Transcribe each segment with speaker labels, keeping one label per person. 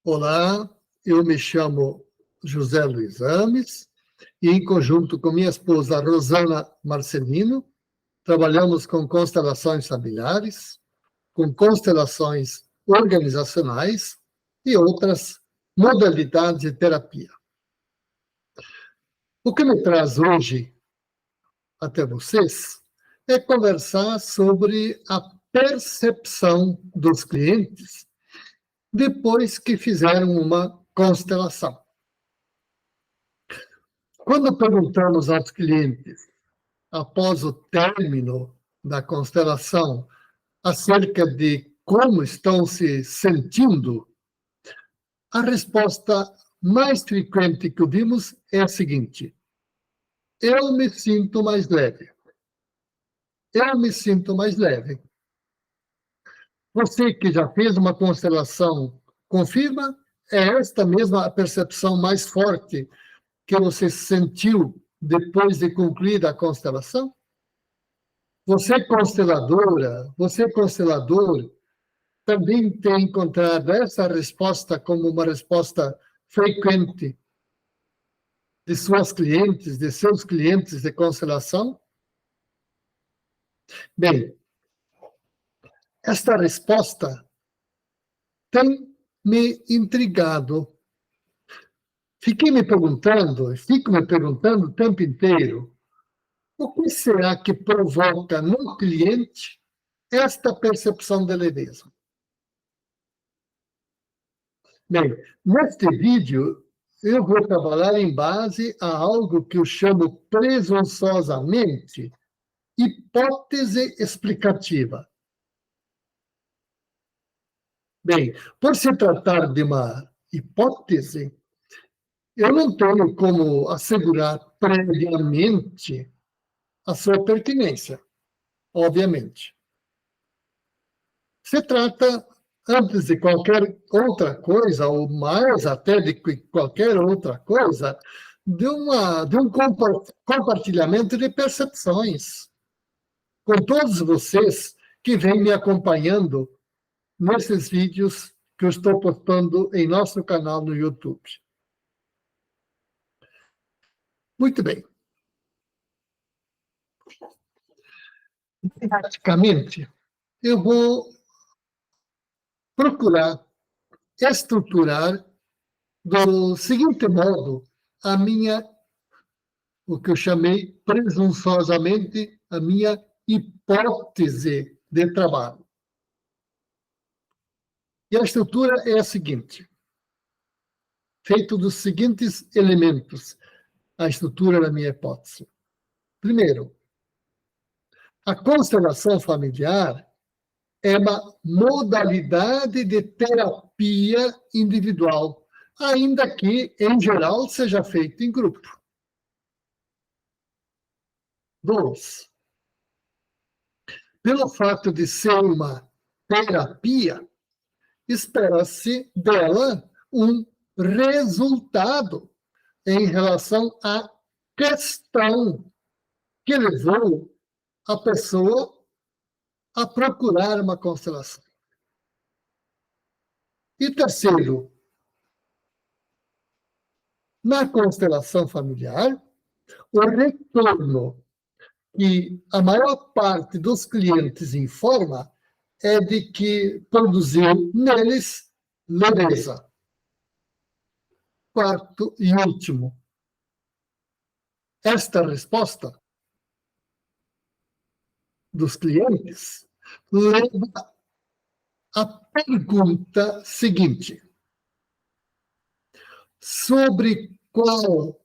Speaker 1: Olá, eu me chamo José Luiz Ames e, em conjunto com minha esposa Rosana Marcelino, trabalhamos com constelações familiares, com constelações organizacionais e outras modalidades de terapia. O que me traz hoje até vocês é conversar sobre a percepção dos clientes depois que fizeram uma constelação. Quando perguntamos aos clientes, após o término da constelação, acerca de como estão se sentindo, a resposta mais frequente que ouvimos é a seguinte: eu me sinto mais leve. Eu me sinto mais leve. Você que já fez uma constelação, confirma? É esta mesma a percepção mais forte que você sentiu depois de concluir a constelação? Você consteladora, você constelador, também tem encontrado essa resposta como uma resposta frequente de suas clientes, de seus clientes de constelação? Bem, esta resposta tem me intrigado. Fico me perguntando o tempo inteiro, o que será que provoca no cliente esta percepção de leveza? Bem, neste vídeo, eu vou trabalhar em base a algo que eu chamo presunçosamente hipótese explicativa. Bem, por se tratar de uma hipótese, eu não tenho como assegurar previamente a sua pertinência, obviamente. Se trata, antes de qualquer outra coisa, ou mais até de qualquer outra coisa, de um compartilhamento de percepções com todos vocês que vêm me acompanhando nesses vídeos que eu estou postando em nosso canal no YouTube. Muito bem. Praticamente, eu vou procurar estruturar do seguinte modo o que eu chamei presunçosamente a minha hipótese de trabalho. E a estrutura é a seguinte, feito dos seguintes elementos, a estrutura da minha hipótese. Primeiro, a constelação familiar é uma modalidade de terapia individual, ainda que, em geral, seja feita em grupo. 2. Pelo fato de ser uma terapia, espera-se dela um resultado em relação à questão que levou a pessoa a procurar uma constelação. E terceiro, na constelação familiar, o retorno que a maior parte dos clientes informa é de que produziu neles leveza. Quarto e último, esta resposta dos clientes leva à pergunta seguinte: sobre qual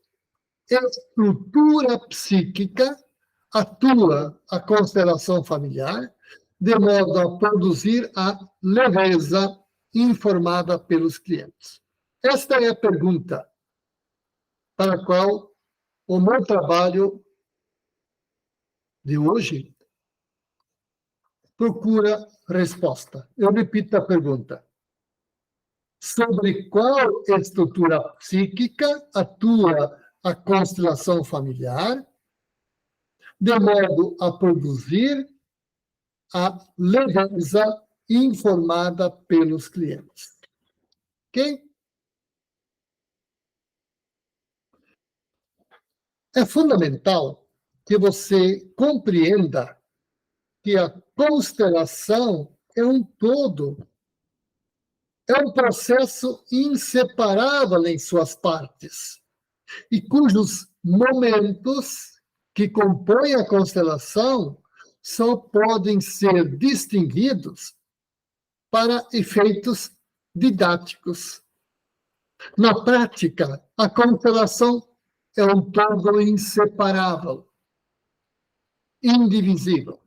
Speaker 1: estrutura psíquica atua a constelação familiar, de modo a produzir a leveza informada pelos clientes? Esta é a pergunta para a qual o meu trabalho de hoje procura resposta. Eu repito a pergunta: sobre qual estrutura psíquica atua a constelação familiar, de modo a produzir a leveza informada pelos clientes? Ok? É fundamental que você compreenda que a constelação é um todo, é um processo inseparável em suas partes, e cujos momentos que compõem a constelação só podem ser distinguidos para efeitos didáticos. Na prática, a constelação é um todo inseparável, indivisível.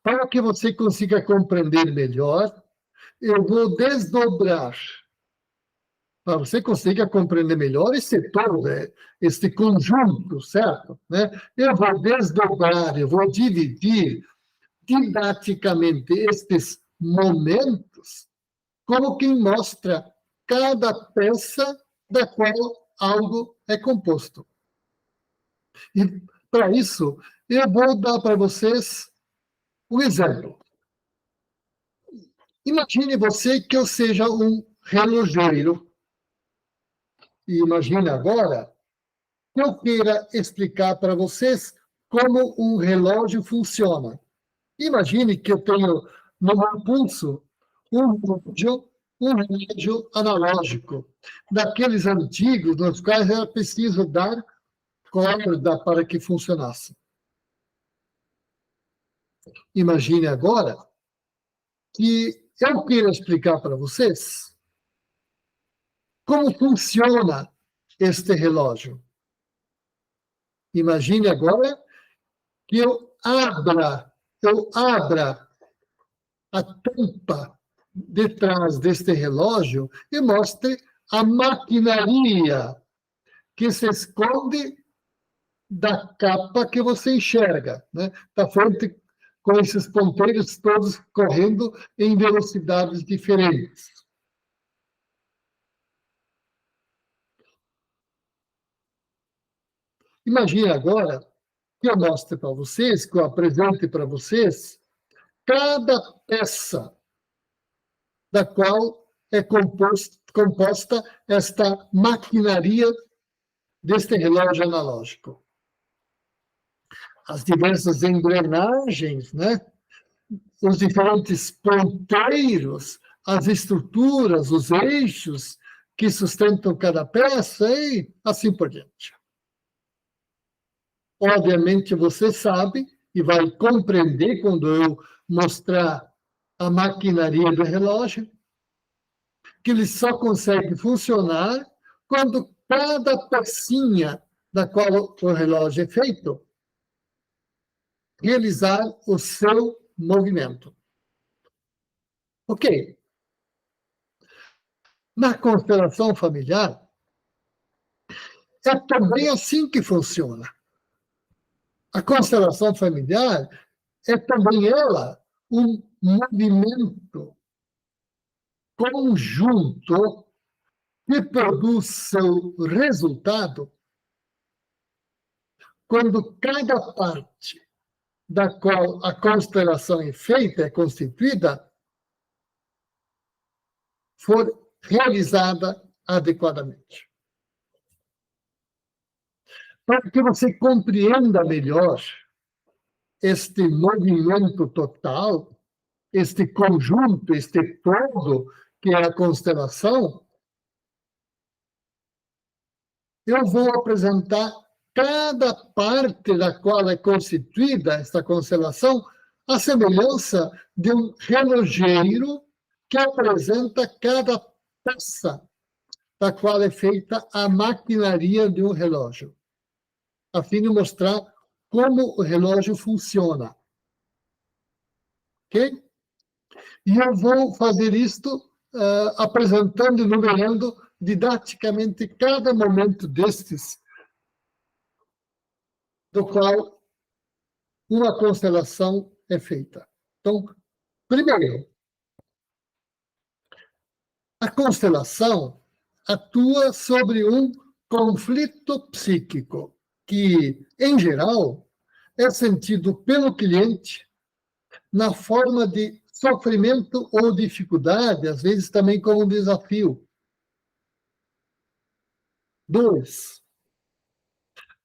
Speaker 1: Para que você consiga compreender melhor, eu vou desdobrar, para você consiga compreender melhor esse todo, este conjunto, certo? Eu vou desdobrar, eu vou dividir didaticamente estes momentos como quem mostra cada peça da qual algo é composto. E, para isso, eu vou dar para vocês um exemplo. Imagine você que eu seja um relojeiro. E imagine agora que eu queira explicar para vocês como um relógio funciona. Imagine que eu tenho no meu pulso um relógio analógico, daqueles antigos, nos quais era preciso dar corda para que funcionasse. Imagine agora que eu queira explicar para vocês como funciona este relógio. Imagine agora que eu abra a tampa detrás deste relógio e mostre a maquinaria que se esconde da capa que você enxerga, da frente com esses ponteiros todos correndo em velocidades diferentes. Imagine agora que eu mostre para vocês, que eu apresente para vocês, cada peça da qual é composta esta maquinaria deste relógio analógico. As diversas engrenagens, os diferentes ponteiros, as estruturas, os eixos que sustentam cada peça e assim por diante. Obviamente, você sabe e vai compreender quando eu mostrar a maquinaria do relógio, que ele só consegue funcionar quando cada pecinha da qual o relógio é feito realizar o seu movimento. Ok. Na constelação familiar, é também assim que funciona. A constelação familiar é também ela um movimento conjunto que produz seu resultado quando cada parte da qual a constelação é feita, é constituída, for realizada adequadamente. Para que você compreenda melhor este movimento total, este conjunto, este todo que é a constelação, eu vou apresentar cada parte da qual é constituída esta constelação, à semelhança de um relojeiro que apresenta cada peça da qual é feita a maquinaria de um relógio, a fim de mostrar como o relógio funciona. Ok? E eu vou fazer isto apresentando e numerando didaticamente cada momento destes, do qual uma constelação é feita. Então, primeiro, a constelação atua sobre um conflito psíquico que, em geral, é sentido pelo cliente na forma de sofrimento ou dificuldade, às vezes também como um desafio. 2.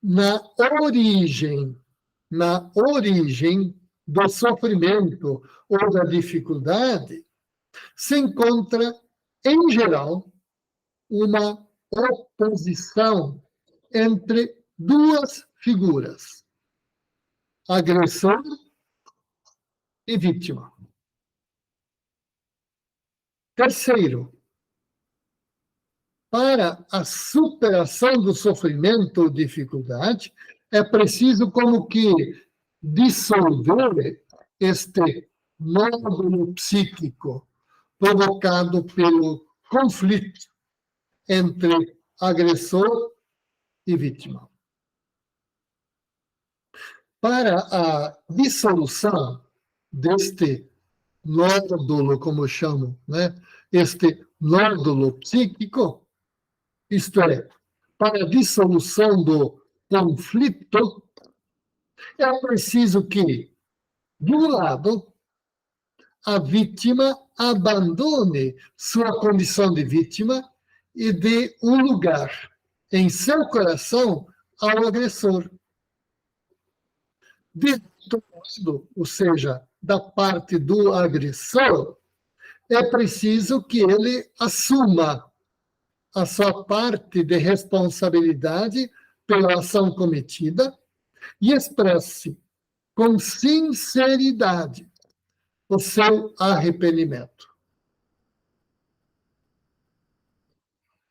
Speaker 1: na origem do sofrimento ou da dificuldade, se encontra, em geral, uma oposição entre duas figuras, agressor e vítima. Terceiro, para a superação do sofrimento ou dificuldade, é preciso como que dissolver este módulo psíquico provocado pelo conflito entre agressor e vítima. Para a dissolução deste nódulo, como eu chamo, né? Este nódulo psíquico, isto é, para a dissolução do conflito, é preciso que, de um lado, a vítima abandone sua condição de vítima e dê um lugar em seu coração ao agressor. De outro lado, ou seja, da parte do agressor, é preciso que ele assuma a sua parte de responsabilidade pela ação cometida e expresse com sinceridade o seu arrependimento.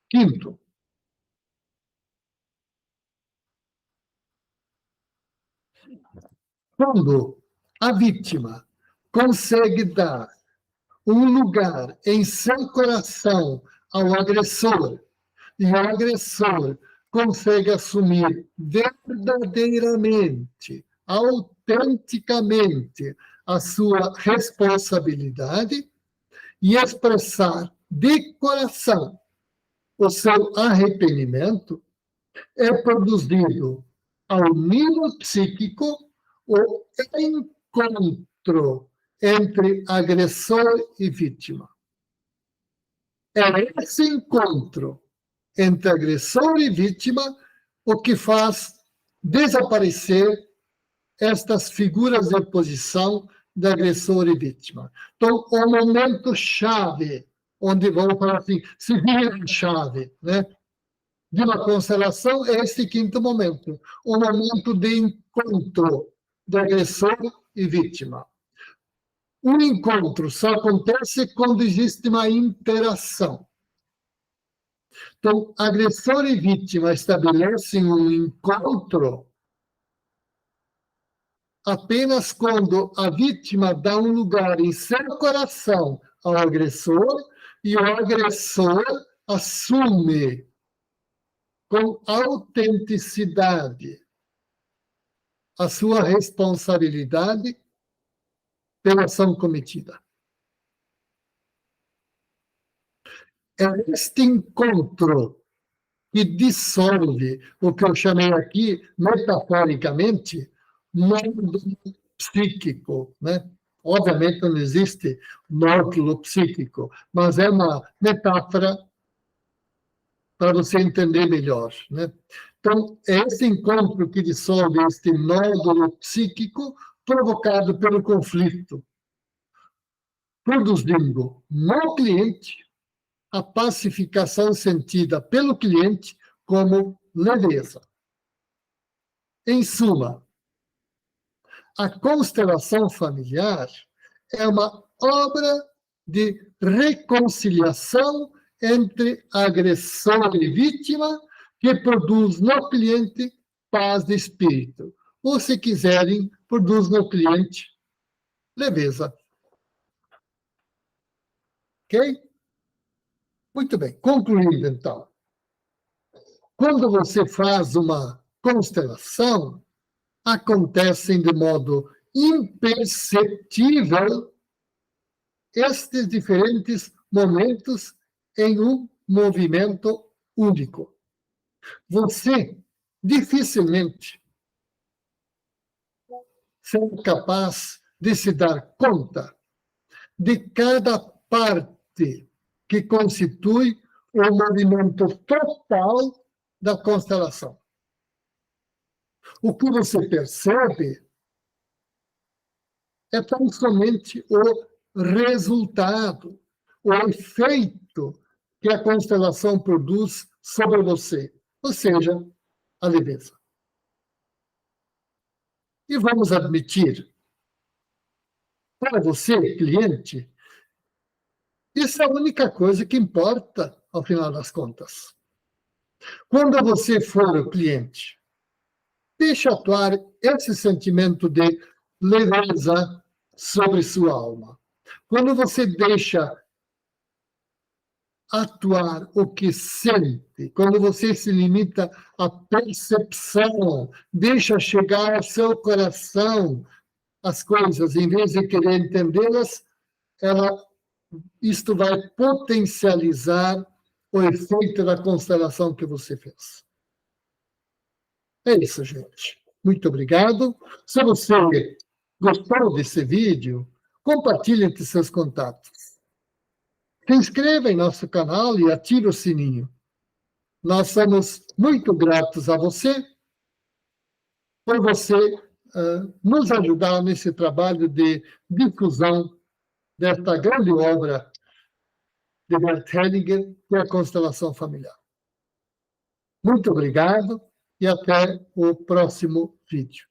Speaker 1: Quinto, quando a vítima consegue dar um lugar em seu coração ao agressor, e o agressor consegue assumir verdadeiramente, autenticamente, a sua responsabilidade e expressar de coração o seu arrependimento, é produzido ao nível psíquico o encontro entre agressor e vítima. É esse encontro entre agressor e vítima o que faz desaparecer estas figuras de oposição de agressor e vítima. Então, o momento-chave, onde, vamos falar assim, se vira a chave, né, de uma constelação, é este quinto momento, o momento de encontro de agressor e vítima. O encontro só acontece quando existe uma interação. Então, agressor e vítima estabelecem um encontro apenas quando a vítima dá um lugar em seu coração ao agressor e o agressor assume com autenticidade a sua responsabilidade pela ação cometida. É este encontro que dissolve o que eu chamei aqui, metaforicamente, módulo psíquico, né? Obviamente não existe módulo psíquico, mas é uma metáfora para você entender melhor, né? Então, é esse encontro que dissolve este nódulo psíquico provocado pelo conflito, produzindo no cliente a pacificação sentida pelo cliente como leveza. Em suma, a constelação familiar é uma obra de reconciliação entre agressor e vítima que produz no cliente paz de espírito. Ou, se quiserem, produz no cliente leveza. Ok? Muito bem. Concluindo, então. Quando você faz uma constelação, acontecem de modo imperceptível estes diferentes momentos em um movimento único. Você dificilmente será capaz de se dar conta de cada parte que constitui o movimento total da constelação. O que você percebe é tão somente o resultado, o efeito que a constelação produz sobre você, ou seja, a leveza. E vamos admitir, para você, cliente, isso é a única coisa que importa ao final das contas. Quando você for o cliente, deixe atuar esse sentimento de leveza sobre sua alma. Quando você deixa atuar o que sente, quando você se limita à percepção, deixa chegar ao seu coração as coisas, em vez de querer entendê-las, isto vai potencializar o efeito da constelação que você fez. É isso, gente. Muito obrigado. Se você gostou desse vídeo, compartilhe entre seus contatos. Se inscreva em nosso canal e ative o sininho. Nós somos muito gratos a você por você nos ajudar nesse trabalho de difusão desta grande obra de Bert Hellinger, que é a constelação familiar. Muito obrigado e até o próximo vídeo.